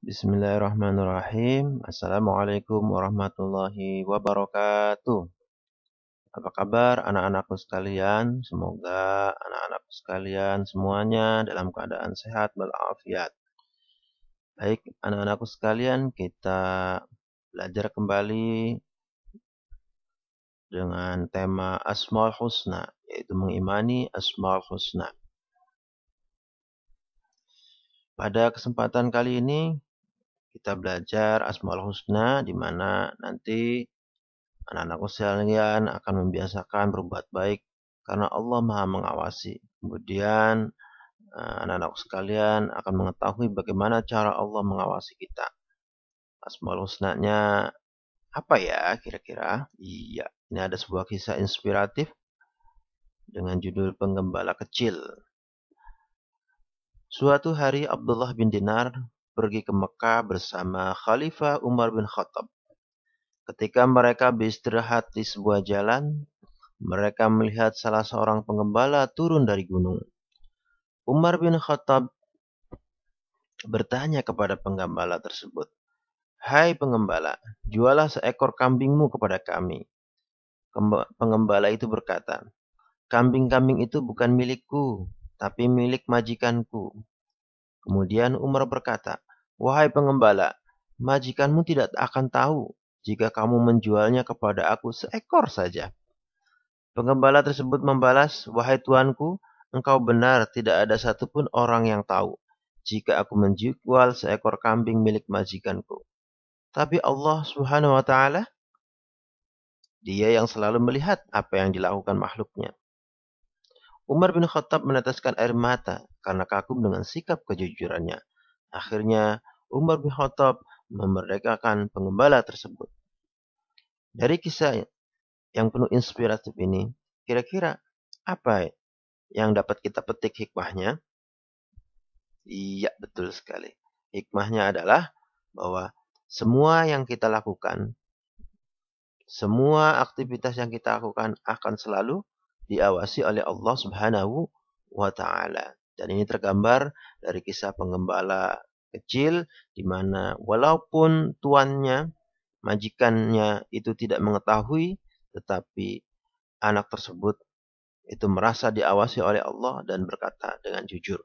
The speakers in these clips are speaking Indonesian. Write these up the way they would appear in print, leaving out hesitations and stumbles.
Bismillahirrahmanirrahim. Assalamualaikum warahmatullahi wabarakatuh. Apa kabar anak-anakku sekalian? Semoga anak-anakku sekalian semuanya dalam keadaan sehat walafiat. Baik, anak-anakku sekalian, kita belajar kembali dengan tema Asmaul Husna, yaitu mengimani Asmaul Husna. Pada kesempatan kali ini, kita belajar Asmaul Husna, di mana nanti anak-anakku sekalian akan membiasakan berbuat baik karena Allah Maha mengawasi. Kemudian anak-anakku sekalian akan mengetahui bagaimana cara Allah mengawasi kita. Asmaul Husna-nya apa ya kira-kira? Iya, ini ada sebuah kisah inspiratif dengan judul Penggembala Kecil. Suatu hari Abdullah bin Dinar pergi ke Mekah bersama Khalifah Umar bin Khattab. Ketika mereka beristirahat di sebuah jalan, mereka melihat salah seorang penggembala turun dari gunung. Umar bin Khattab bertanya kepada penggembala tersebut, "Hai penggembala, jualah seekor kambingmu kepada kami." Penggembala itu berkata, "Kambing-kambing itu bukan milikku, tapi milik majikanku." Kemudian Umar berkata, "Wahai penggembala, majikanmu tidak akan tahu jika kamu menjualnya kepada aku seekor saja." Penggembala tersebut membalas, "Wahai tuanku, engkau benar, tidak ada satupun orang yang tahu jika aku menjual seekor kambing milik majikanku. Tapi Allah Subhanahu wa Ta'ala, Dia yang selalu melihat apa yang dilakukan makhluknya." Umar bin Khattab meneteskan air mata karena kagum dengan sikap kejujurannya. Akhirnya Umar bin Khattab memerdekakan penggembala tersebut. Dari kisah yang penuh inspiratif ini, kira-kira apa yang dapat kita petik hikmahnya? Iya, betul sekali. Hikmahnya adalah bahwa semua yang kita lakukan, semua aktivitas yang kita lakukan akan selalu diawasi oleh Allah Subhanahu wa Ta'ala. Dan ini tergambar dari kisah penggembala kecil, di mana walaupun tuannya, majikannya itu tidak mengetahui, tetapi anak tersebut itu merasa diawasi oleh Allah dan berkata dengan jujur.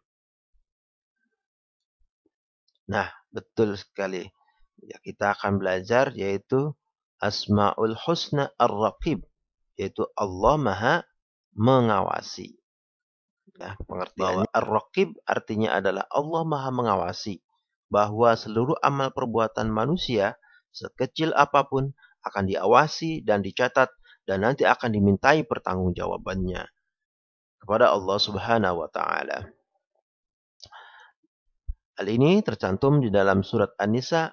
Nah, betul sekali. Ya, kita akan belajar yaitu Asmaul Husna Ar-Raqib, yaitu Allah Maha mengawasi. Ya, pengertiannya Ar-Raqib artinya adalah Allah Maha mengawasi, bahwa seluruh amal perbuatan manusia sekecil apapun akan diawasi dan dicatat dan nanti akan dimintai pertanggungjawabannya kepada Allah Subhanahu wa Ta'ala. Hal ini tercantum di dalam surat An-Nisa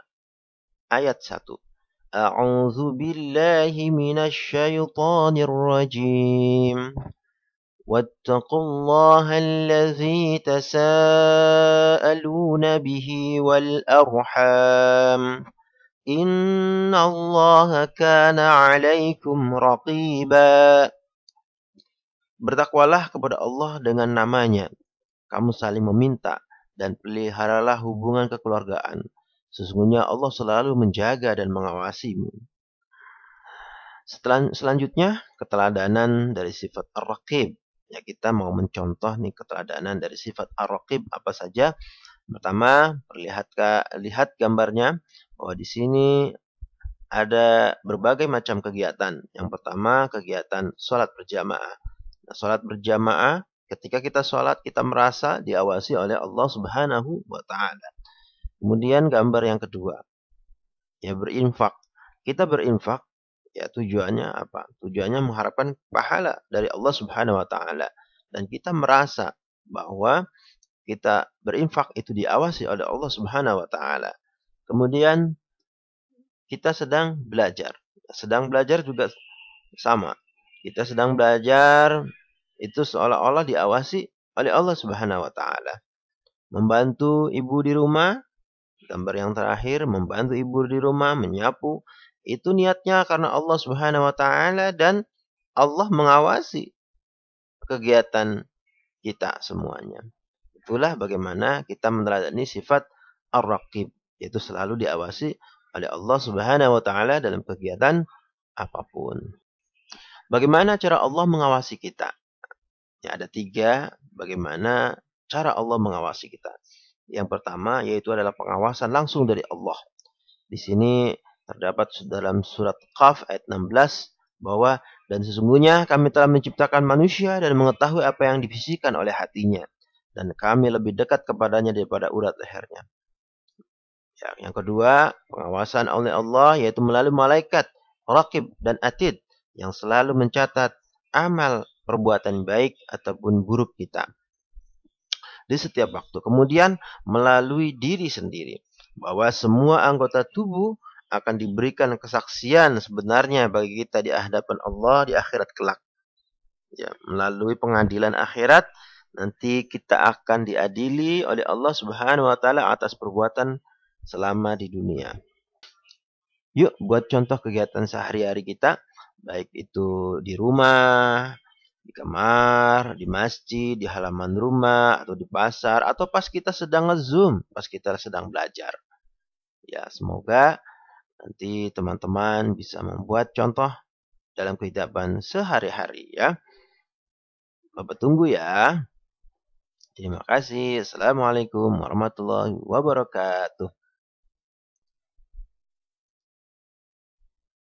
ayat 1. A'udzu billahi minasy syaithanir rajim. Wattaqullaha allazi tasaaluna bihi wal arham. Innallaha kana 'alaikum raqiba. Bertakwalah kepada Allah dengan namanya. Kamu saling meminta dan peliharalah hubungan kekeluargaan. Sesungguhnya Allah selalu menjaga dan mengawasimu. Selanjutnya, keteladanan dari sifat Ar-Raqib. Ya, kita mau mencontoh nih keteladanan dari sifat Ar-Raqib apa saja. Pertama, lihat gambarnya bahwa di sini ada berbagai macam kegiatan. Yang pertama, kegiatan sholat berjamaah. Nah, sholat berjamaah, ketika kita sholat, kita merasa diawasi oleh Allah Subhanahu wa Ta'ala. Kemudian gambar yang kedua, ya berinfak. Kita berinfak, ya tujuannya apa? Tujuannya mengharapkan pahala dari Allah Subhanahu wa Ta'ala. Dan kita merasa bahwa kita berinfak itu diawasi oleh Allah Subhanahu wa Ta'ala. Kemudian kita sedang belajar. Sedang belajar juga sama. Kita sedang belajar itu seolah-olah diawasi oleh Allah Subhanahu wa Ta'ala. Membantu ibu di rumah, gambar yang terakhir, membantu ibu di rumah, menyapu, itu niatnya karena Allah Subhanahu wa Ta'ala dan Allah mengawasi kegiatan kita semuanya. Itulah bagaimana kita meneladani sifat Ar-Raqib. yaitu selalu diawasi oleh Allah Subhanahu wa taala dalam kegiatan apapun. Bagaimana cara Allah mengawasi kita? Ya, ada 3 bagaimana cara Allah mengawasi kita. Yang pertama yaitu adalah pengawasan langsung dari Allah. Di sini terdapat dalam surat Qaf ayat 16 bahwa dan sesungguhnya kami telah menciptakan manusia dan mengetahui apa yang dibisikkan oleh hatinya dan kami lebih dekat kepadanya daripada urat lehernya. Yang kedua, pengawasan oleh Allah yaitu melalui malaikat, Raqib dan Atid yang selalu mencatat amal perbuatan baik ataupun buruk kita di setiap waktu. Kemudian melalui diri sendiri bahwa semua anggota tubuh akan diberikan kesaksian sebenarnya bagi kita di hadapan Allah di akhirat kelak. Ya, melalui pengadilan akhirat nanti kita akan diadili oleh Allah Subhanahu wa taala atas perbuatan selama di dunia. Yuk buat contoh kegiatan sehari-hari kita, baik itu di rumah, di kamar, di masjid, di halaman rumah, atau di pasar, atau pas kita sedang nge-zoom, pas kita sedang belajar. Ya, semoga nanti teman-teman bisa membuat contoh dalam kehidupan sehari-hari ya. Bapak tunggu ya. Terima kasih. Assalamualaikum warahmatullahi wabarakatuh.